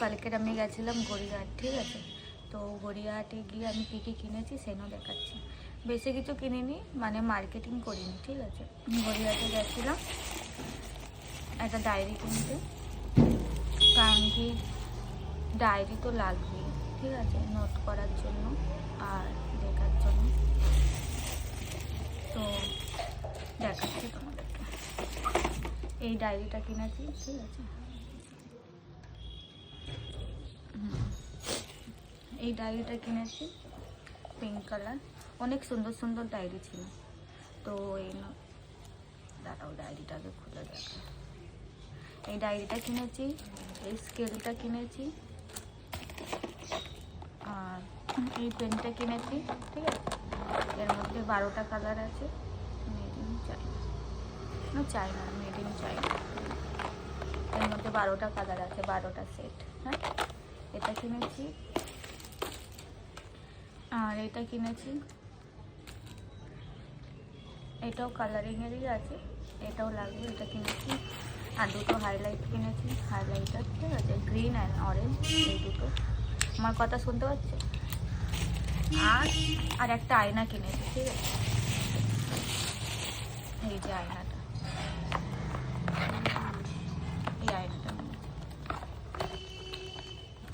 কালকের আমি গেছিলাম গড়িয়াহাট, ঠিক আছে। তো গড়িয়াহাটে গিয়ে আমি কী কী কিনেছি সেটাও দেখাচ্ছি। বেশি কিছু কিনিনি, মানে মার্কেটিং করিনি, ঠিক আছে। গড়িয়াহাটে গেছিলাম একটা ডায়েরি কিনতে, কারণ কি ডায়েরি তো লাগবেই, ঠিক আছে, নোট করার জন্য আর দেখার জন্য। তো দেখাচ্ছি তোমাদেরকে। এই ডায়েরিটা কিনেছি, ঠিক আছে। এই ডায়েরিটা কিনেছি পিঙ্ক কালার, অনেক সুন্দর সুন্দর ডায়েরি ছিল। তো এই দাঁড়াও ডায়েরিটাকে খুলে দেখা। এই ডায়েরিটা কিনেছি, এই স্কেলটা কিনেছি, আর এই পেনটা কিনেছি, ঠিক আছে। এর মধ্যে 12টা কালার আছে, made in China, China made in China. এর মধ্যে 12টা কালার আছে, 12টা সেট। হ্যাঁ, এটা কিনেছি, আর এটা কিনেছি, এটাও কালারিংয়েরই আছে, এটাও লাগবে, এটা কিনেছি। আর দুটো হাইলাইট কিনেছি, হাইলাইটার, ঠিক আছে, গ্রিন অ্যান্ড অরেঞ্জ, এই দুটো। আমার কথা শুনতে পাচ্ছে? আর একটা আয়না কিনেছি, ঠিক আছে। এই যে আয়নাটা, এই আয়নাটা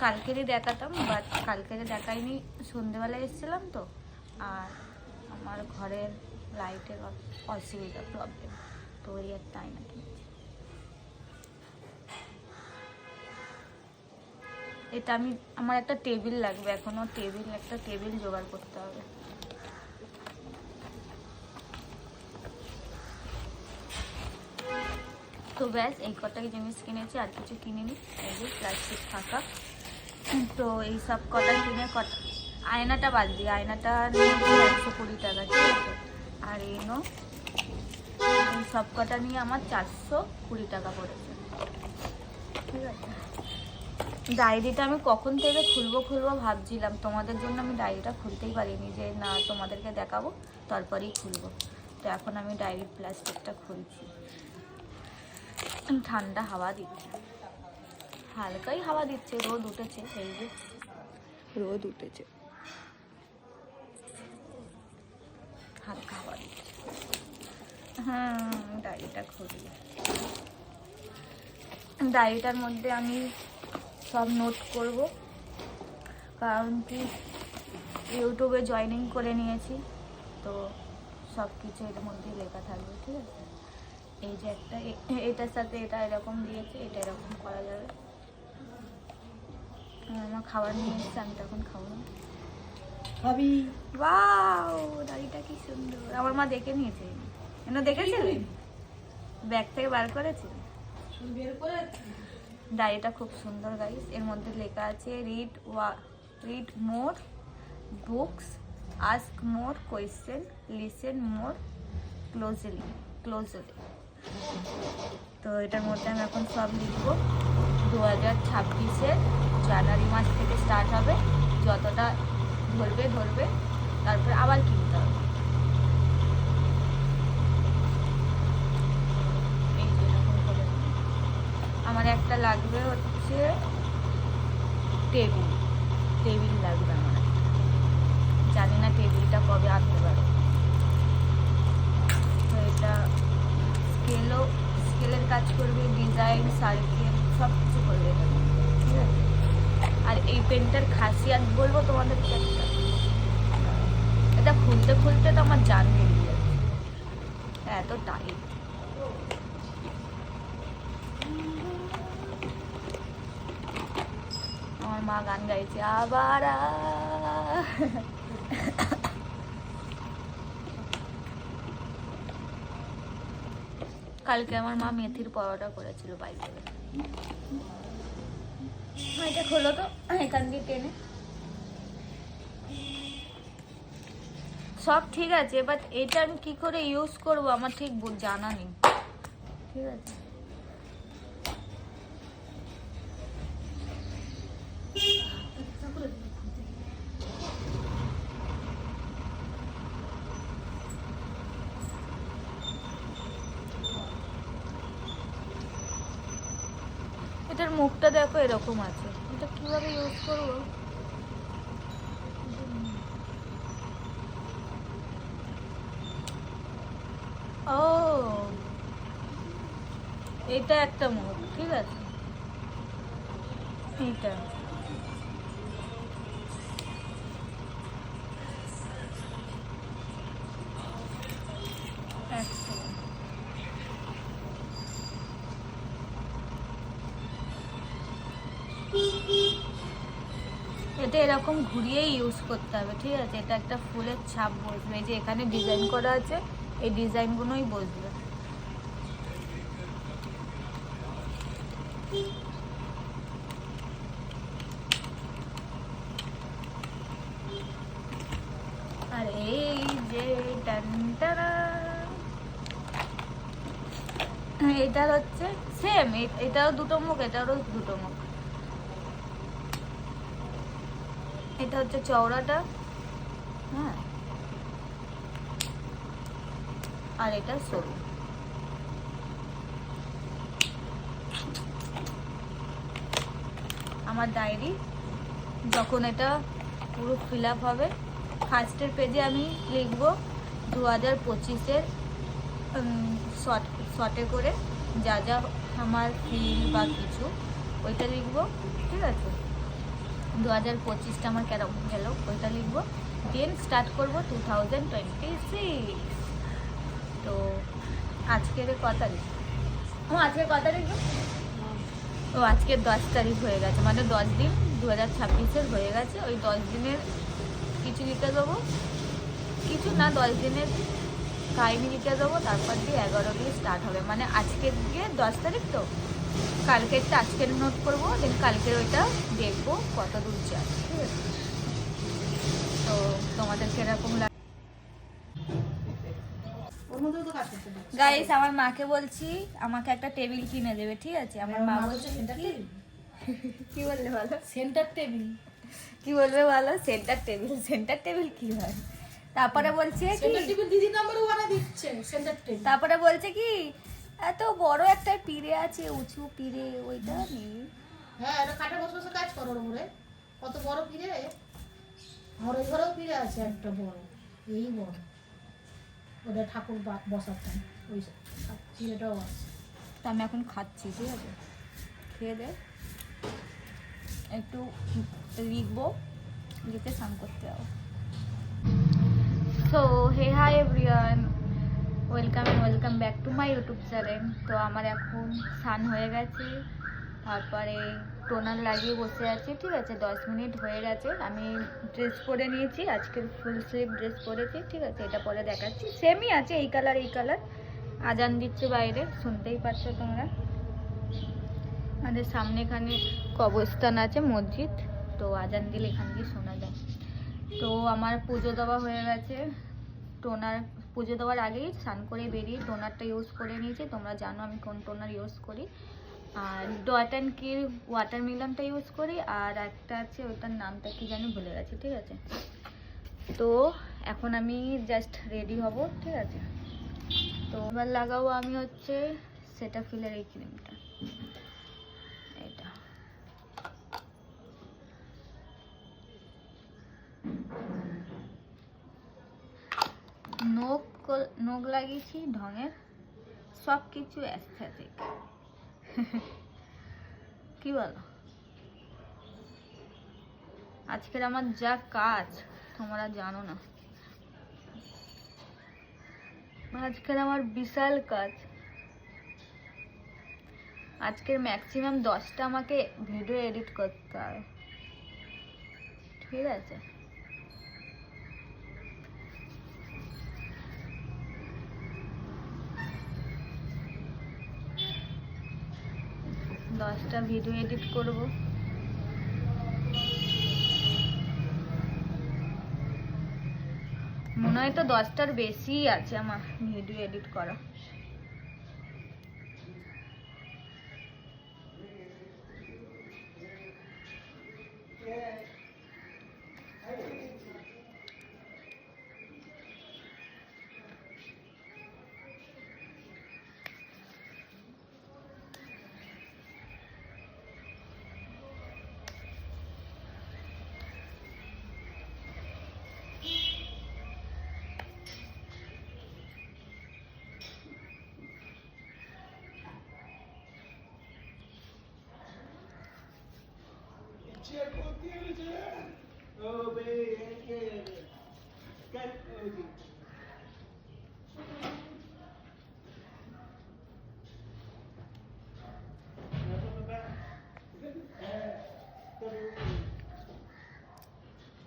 কালকেরই দেখাতাম, বাট কালকেরে দেখাইনি, সন্ধেবেলায় এসেছিলাম তো, আর আমার ঘরের লাইটের অসুবিধা, প্রবলেম, তো এই একটা আয়না কিনেছি। এটা আমার একটা টেবিল লাগবে, এখনো একটা টেবিল জোগাড় করতে হবে। তো ব্যাস এই কটাই জিনিস কিনেছি, আর কিছু কিনিনি। এই যে প্লাস্টিক ফাঁকা, তো এই সব কটা কিনে আয়নাটা বাদ দিয়ে, আয়নাটা নিয়েছি 120 টাকা, ঠিক আছে। আর এই সব কটা নিয়ে আমার 420 টাকা পড়েছে, ঠিক আছে। ডায়েরিটা আমি কখন থেকে খুলবো ভাবছিলাম, তোমাদের জন্য আমি ডায়েরিটা খুলতেই পারিনি, যে না তোমাদেরকে দেখাবো তারপরেই খুলবো। তো এখন আমি ডায়েরির প্লাস্টিকটা খুলছি। ঠান্ডা হাওয়া দিচ্ছে, হালকাই হাওয়া দিচ্ছে, রোদ উঠেছে, এই যে রোদ উঠেছে, হালকা হাওয়া দিচ্ছে। হ্যাঁ, ডায়েরিটা খুলি। ডায়েরিটার মধ্যে আমি সব নোট করব, কারণ কি ইউটিউবে জয়েনিং করে নিয়েছি, তো সব কিছু এর মধ্যেই লেখা থাকবে, ঠিক আছে। এই যে একটা, এটার সাথে এটা এরকম দিয়েছে, এটা এরকম করা যাবে। আমার খাবার নিয়ে এসছে, আমি তখন খাবো না। খাবি? ওয়াও, ডায়েরিটা কি সুন্দর! আমার মা দেখে নিয়েছে। দেখেছিলেন? ব্যাগ থেকে বার করেছে। ডায়েরিটা খুব সুন্দর গাইস। এর মধ্যে লেখা আছে রিড মোর বুকস, আস্ক মোর কোয়েশ্চেন, লিসেন মোর ক্লোজলি। তো এটার মধ্যে আমি এখন সব লিখবো। 2026-এর জানুয়ারি মাস থেকে স্টার্ট হবে, যতটা ধরবে, তারপরে আবার কিনতে হবে। আমার একটা লাগবে হচ্ছে টেবিল লাগবে আমার একটা, জানি না টেবিলটা কবে আনতে পারবো। তো এটা স্কেলের কাজ করবে, ডিজাইন, সার্কেল সব কিছু করবে এটা, ঠিক আছে। আর এই পেনটার খাসিয়াত বলবো তোমাদেরকে একটা, এটা খুলতে তো আমার জান বেরিয়ে যাচ্ছে, এত টাইট। আমার মা গান গাইছে আবার। কালকে আমার মা মেথির পরোটা করেছিল বাইকে। এটা খোলো তো, এখান দিয়ে টেনে। সব ঠিক আছে, বাট এটা আমি কি করে ইউজ করবো আমার ঠিক জানা নেই, ঠিক আছে। এটার মুখটা দেখো এরকম আছে, এটা কিভাবে ইউজ করবো? ও এটা একটা মুখ, ঠিক আছে, এইটা একটা। এটা এরকম ঘুরিয়েই ইউজ করতে হবে, ঠিক আছে। এটা একটা ফুলের ছাপ বসবে, যে এখানে ডিজাইন করা আছে, এই ডিজাইনগুলোই বসবে। আর এই যে এটার হচ্ছে সেম, এটাও দুটো মুখ, এটারও দুটো মুখ। এটা হচ্ছে চওড়াটা, হ্যাঁ, আর এটা সরু। আমার ডায়েরি যখন এটা পুরো ফিল আপ হবে, ফার্স্টের পেজে আমি লিখবো 2025-এর শর্টে করে যা যা আমার ফিল বা কিছু, ওইটা লিখবো, ঠিক আছে। 2025টা আমার কেরকম গেল ওইটা লিখবো, দেন স্টার্ট করবো 2026। তো আজকের ক তারিখ? আজকের ক তারিখ? ও আজকের 10 তারিখ হয়ে গেছে, মানে 10 দিন 2026-এর হয়ে গেছে। ওই 10 দিনের কিছু লিখে দেবো, কিছু না, 10 দিনের কাহিনি লিখে দেবো, তারপর দিয়ে 11 দিয়ে স্টার্ট হবে। মানে আজকের দিয়ে 10 তারিখ, তো কালকেরটা আজকের নোট করবো, দেন কালকের ওইটা দেখবো কত দূর যায়, ঠিক আছে। তো তোমাদের কিরকম লাগে? গাইস, আমার মাকে বলছি আমাকে একটা টেবিল কিনে দেবে, ঠিক আছে। আমার মা বলছে কি বললে ভালো? Centre table. কি বলবে ভালো? সেন্টার টেবিল, সেন্টার টেবিল কি হয়? তারপরে বলছে কি, সেন্টার টেবিল দিদি নাম্বার ওয়ানে দিচ্ছে সেন্টার টেবিল। তারপরে বলছে কি, এত বড় একটা পিড়ে আছে, উঁচু পিড়ে, ওইটা নেই। হ্যাঁ, এটা কাঠে বসে বসে কাজ করো ওরে, কত বড় পিড়ে। আমার ওই ঘরেও পিড়ে আছে একটা বড়, এই বড়, ওটা ঠাকুর বসাতেন, ওই পিড়েটাও আছে। তা আমি এখন খাচ্ছি, ঠিক আছে, খেয়ে দে, একটু লিখবো, লিখে স্নান করতে যাবো। So hey hi everyone, welcome back to my YouTube channel. তো আমার এখন স্নান হয়ে গেছে, তারপরে টোনার লাগিয়ে বসে আছি, ঠিক আছে। 10 মিনিট হয়ে গেছে। আমি ড্রেস পরে নিয়েছি, আজকের ফুল স্লিভ ড্রেস পরেছি, ঠিক আছে। এটা পরে দেখাচ্ছি, সেমই আছে, এই কালার এই কালার। আজান দিচ্ছে বাইরে, শুনতেই পাচ্ছ তোমরা। আমাদের সামনে এখানে কবরস্থান আছে, মসজিদ, তো আজান দিলে এখান দিয়ে শোনা যায়। তো আমার পুজো দেওয়া হয়ে গেছে, টোনার পুজো দেওয়ার আগেই স্নান করে বেরিয়ে টোনারটা ইউজ করে নিয়েছি। তোমরা জানো আমি কোন টোনার ইউজ করি। আর ডট অ্যান্ড কির ওয়াটারমেলনটা ইউজ করি, আর একটা আছে ওটার নামটা কি জানি ভুলে গেছি, ঠিক আছে। তো এখন আমি জাস্ট রেডি হব, ঠিক আছে। তো এবার লাগাবো আমি হচ্ছে সেটাফিলের এই ক্রিমটা, এটা। নখ লাগিয়েছি ঢঙের, সব কিছু অ্যাস্থেটিক। কি বলো? আজকের আমার যা কাজ তোমরা জানো না, আজকের আমার বিশাল কাজ। আজকের ম্যাক্সিমাম 10টা আমাকে ভিডিও এডিট করতে হবে, ঠিক আছে। দশটা ভিডিও এডিট করব, মনে হয় তো 10টার বেশি আছে আমার ভিডিও এডিট করা।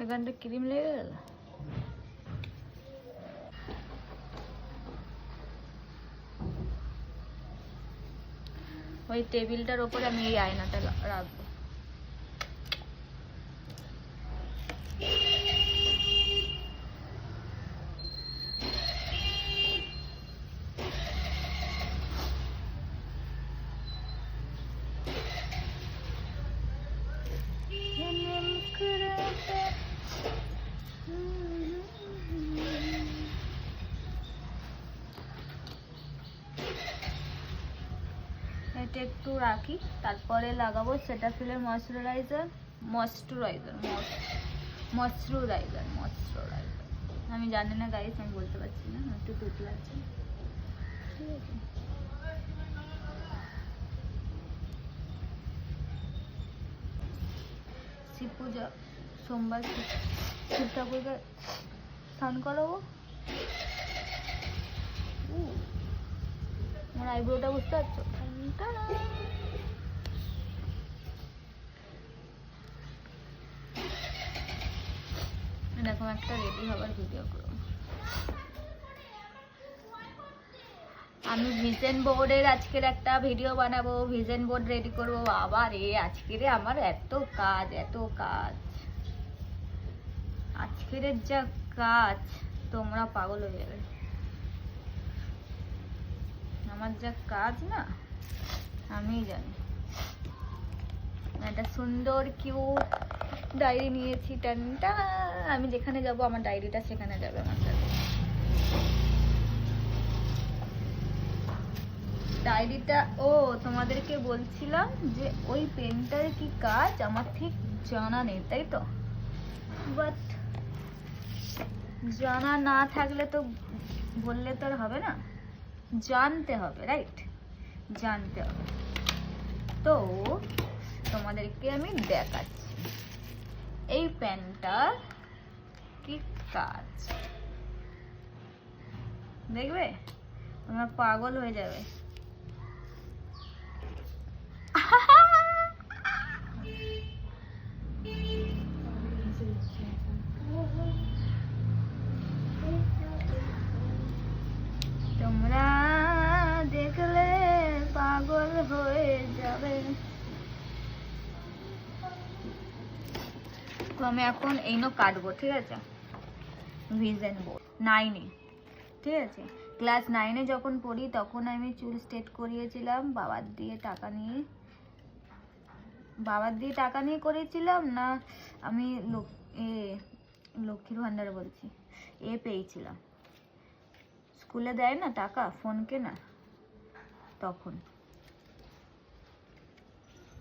এখানটা ক্রিম লেগে গেল। ওই টেবিলটার ওপরে আমি এই আয়নাটা রাখবো। এটা একটু রাখি, তারপরে লাগাবো সেটাফিলের ময়শ্চারাইজার। আমি জানি না গাইস, আমি বলতে পারছি না, একটু টুটি আছে। ঠিক আছে, শিব পূজা সোমবার, শিব ঠাকুরকে স্নান করাবো। আমার আইব্রোটা বুঝতে পারছো? এরকম একটা রেডি হবার ভিডিও করবো। আমি ভিশন বোর্ডের আজকের একটা ভিডিও বানাবো, ভিশন বোর্ড রেডি করবো। বাবা রে, আজকের আমার এত কাজ, আজকের যা কাজ, তোমরা পাগল হয়ে যাবে। আমার যা কাজ না, আমি জানি। একটা সুন্দর কিউট ডায়েরি নিয়েছি, টানটা। আমি যেখানে যাব আমার ডায়েরিটা সেখানে যাবে আমার সাথে। ডায়েরিটা, ও তোমাদেরকে বলছিলাম যে ওই পেনটার কি কাজ আমার ঠিক জানা নেই, তাই তো? বাট জানা না থাকলে তো বললে তো আর হবে না, জানতে হবে, রাইট? জানতে হবে। তো তোমাদেরকে আমি দেখাচ্ছি এই পেনটা কি কাজ, দেখবে তোমরা পাগল হয়ে যাবে। তোমরা দেখলে পাগল হয়ে যাবে। তো আমি এখন এইনো কাটবো, ঠিক আছে? ভিশন বোর্ড 9-এ, ঠিক আছে? ক্লাস 9-এ যখন পড়ি তখন আমি চুল স্ট্রেট করিয়েছিলাম বাবার দিয়ে টাকা নিয়ে করিয়েছিলাম না, আমি লক্ষ্মীর ভান্ডার বলছি, পেয়েছিলাম। স্কুলে দেয় না টাকা, ফোন কেনা, তখন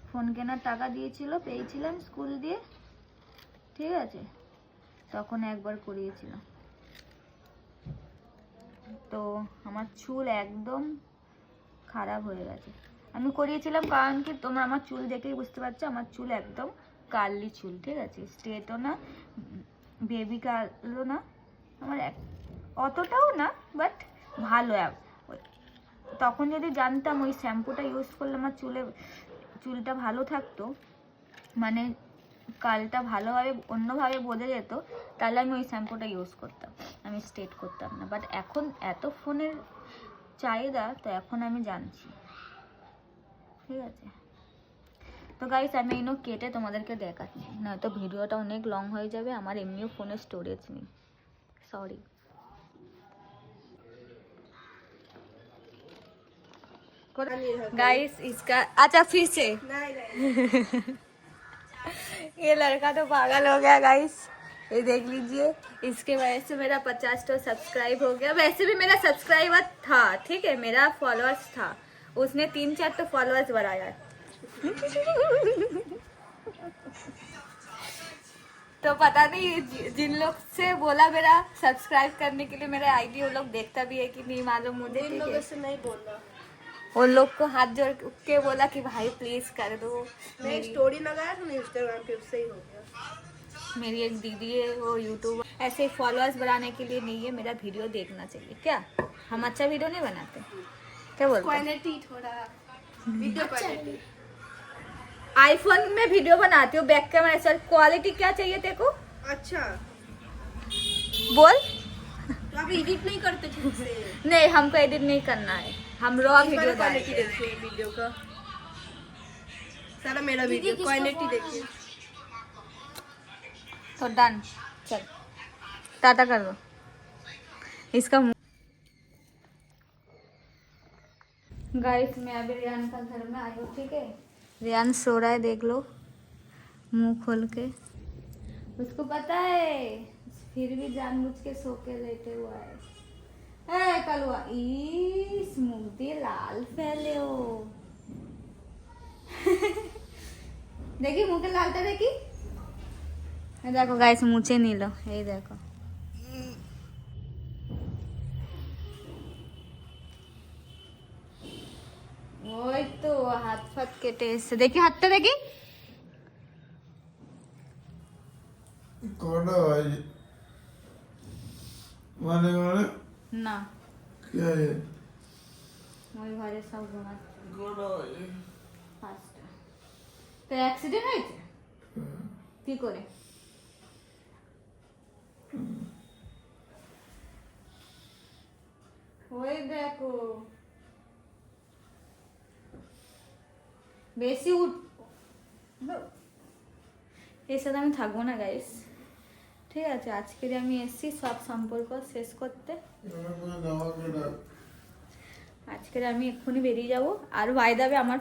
ফোন কেনার টাকা দিয়েছিল, পেয়েছিলাম স্কুল দিয়ে, ঠিক আছে? তখন একবার করিয়েছিলাম। তো আমার চুল একদম খারাপ হয়ে গেছে। আমি করিয়েছিলাম কারণ কি, তোমরা আমার চুল দেখেই বুঝতে পারছো আমার চুল একদম কার্লি চুল, ঠিক আছে? স্ট্রেটও না, বেবি কার্লও না, আমার অতটাও না, বাট ভালো। তখন যদি জানতাম ওই শ্যাম্পুটা ইউজ করলে আমার চুলটা ভালো থাকতো, মানে কালটা ভালোভাবে অন্যভাবে বোঝা যেত, তাহলে আমি ওই শ্যাম্পুটা ইউজ করতাম, আমি স্ট্রেট করতাম না। বাট এখন এত ফোনের চাহিদা, তো এখন আমি জানছি, ঠিক আছে? তো গাইস, আমি এইনো কেটে তোমাদেরকে দেখাচ্ছি, নয়তো ভিডিওটা অনেক লং হয়ে যাবে। আমার এমনিও ফোনের স্টোরেজ নেই, सॉरी। गाइस इसका, अच्छा फिर से ये लड़का तो पागल हो गया गाइस, ये देख लीजिए। इसके वजह से मेरा 50 तो सब्सक्राइब हो गया। वैसे भी मेरा सब्सक्राइबर था, ठीक है, मेरा फॉलोअर्स था, उसने 3-4 तो फॉलोअर्स बढ़ाया। तो पता नहीं जिन लोग से बोला मेरा सब्सक्राइब करने के लिए मेरा आईडी, वो लोग देखता भी है कि नहीं मालूम मुझे। इन लोगों से नहीं बोलना। वो लोग को हाथ जोड़ के बोला कि भाई प्लीज कर दो। मैं स्टोरी लगाया था इंस्टाग्राम पे, उससे ही हो गया। मेरी एक दीदी है, वो यूट्यूब ऐसे फॉलोअर्स बढ़ाने के लिए नहीं है, मेरा वीडियो देखना चाहिए। क्या हम अच्छा वीडियो नहीं बनाते? क्या बोलते हैं? क्वालिटी थोड़ा, वीडियो क्वालिटी। आईफोन में वीडियो बनाती हूँ बैक कैमरा, सर क्वालिटी क्या चाहिए तेरे को? अच्छा, बोल। तो आप एडिट नहीं करते ठीक से? नहीं, हमको एडिट नहीं करना है, हम रॉ वीडियो क्वालिटी डालेंगे। देखिए वीडियो का, सारा मेरा वीडियो क्वालिटी देखिए। तो डन, चल टाटा कर दो इसका। गाइस मैं अभी रियान का घर में आई हूँ, ठीक है। रियान सो रहा है, देख लो मुंह खोल के। उसको पता है, फिर भी जानबूझ के सो के लेटे हुआ है। ए कलुआ, इस मुंह लाल फैले हो। देखी मुंह के लालता, देखी। ये देखो गाइस, मुझे नहीं लो, यही देखो। ওই তো হাত ফাত কেটে এসছে, দেখি হাতটা দেখি। कौड़ा भाई माने माने না क्या है ওই ঘরে সব ঘুমাচ্ছে कौड़ा भाई 5টা। তো অ্যাক্সিডেন্ট হয়েছে কি করে? ওই দেখো বেশি এর সাথে আমি থাকবো না গাইস, ঠিক আছে। আজকে আমি এসেছি সব সম্পর্ক শেষ করতে। আজকে আমি এক্ষুনি বেরিয়ে যাব। আর বাই দ্য ওয়ে আমার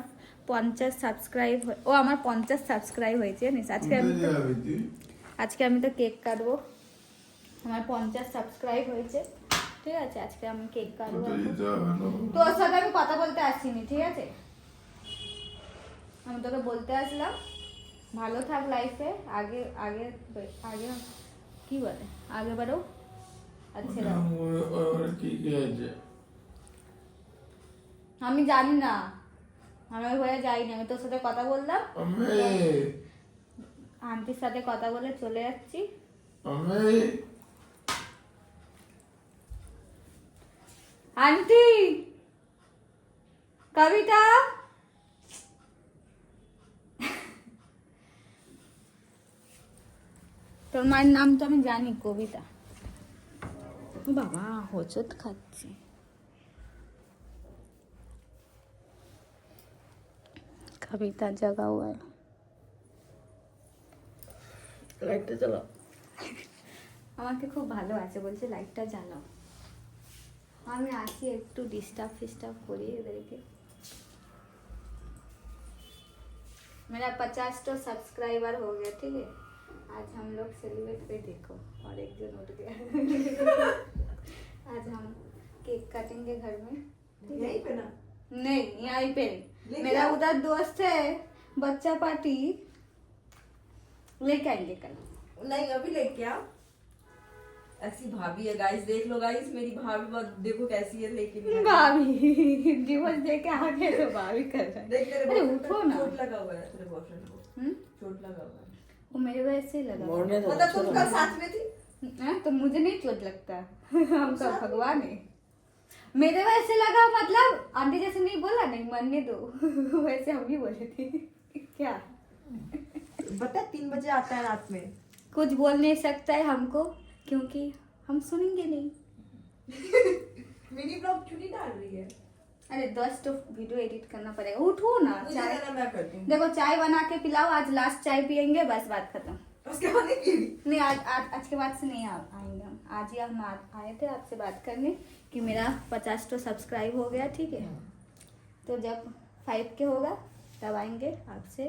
50 সাবস্ক্রাইব, ও আমার 50 সাবস্ক্রাইব হয়েছে জানিস। আজকে আমি তো কেক কাটবো, আমার 50 সাবস্ক্রাইব হয়েছে, ঠিক আছে। আজকে আমি কেক কাটবো। তোর সাথে আমি কথা বলতে আসিনি, ঠিক আছে। আমি তোকে বলতে আসলাম ভালো থাক লাইফে, আগে আগে আগে কি বলে আগে বাড়ো। আচ্ছা আমি জানি না, আমি ওই ঘরে যাইনি, আমি তোর সাথে কথা বললাম, আন্টির সাথে কথা বলে চলে যাচ্ছি। আন্টি কবিতা, তোর মায়ের নাম তো আমি জানি, কবিতা। ও বাবা হোঁচট খাচ্ছি। कविता जगा हुआ है। লাইটটা চালাও। আমাকে খুব ভালো আছে, বলছে লাইটটা জ্বালাও। আমি আসি একটু ডিস্টার্ब फिस्टर्ब करी এদেরকে। मेरा 50 तो सब्सक्राइबर हो गया, ठीक है। आज हम लोग सेलिब्रेट पे देखो, और एक जन उठ गया। आज हम केक काटेंगे घर में, ठीक है। यहीं पे ना? नहीं यहीं पे, मेरा उधर दोस्त है, बच्चा पार्टी लेके आएंगे कल। नहीं अभी लेके आओ। ऐसी भाभी है गाइस, देख लो गाइस मेरी भाभी, बहुत देखो कैसी है, लेकिन भाभी डिवोर्स दे के आ गए तो भाभी कर रहा है। देख तेरे अरे boyfriend उठो को ना। चोट लगा हुआ है, तेरे बॉयफ्रेंड को चोट लगा हुआ है। वो मेरे वजह से लगा। मतलब तुम कल साथ में थी? हाँ, तो मुझे नहीं चोट लगता। हम तो भगवान है। मेरे वजह से लगा मतलब आंटी जैसे नहीं बोला, नहीं मरने दो। वैसे हम भी बोले थे। क्या बता 3 बजे आता है रात में। कुछ बोल नहीं सकता है हमको, क्योंकि हम सुनेंगे नहीं। मिनी ब्लॉग क्यों नहीं डाल रही है? अरे 10 तो वीडियो एडिट करना पड़ेगा। उठो ना, मुझे चाय देना, मैं करती हूँ। देखो चाय बना के पिलाओ, आज लास्ट चाय पियेंगे, बस बात खत्म। उसके बाद नहीं की। नहीं आज के बाद से नहीं आएंगे हम। आज ही हम आए थे आपसे बात करने कि मेरा 50 तो सब्सक्राइब हो गया, ठीक है। तो जब 5 के होगा तब आएंगे आपसे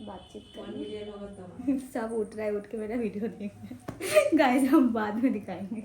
बातचीत 1 करेंगे। मिलियन होगा तब। सब उठ रहा है, उठ के मेरा वीडियो देख रहा है। गाइस हम बाद में दिखाएंगे।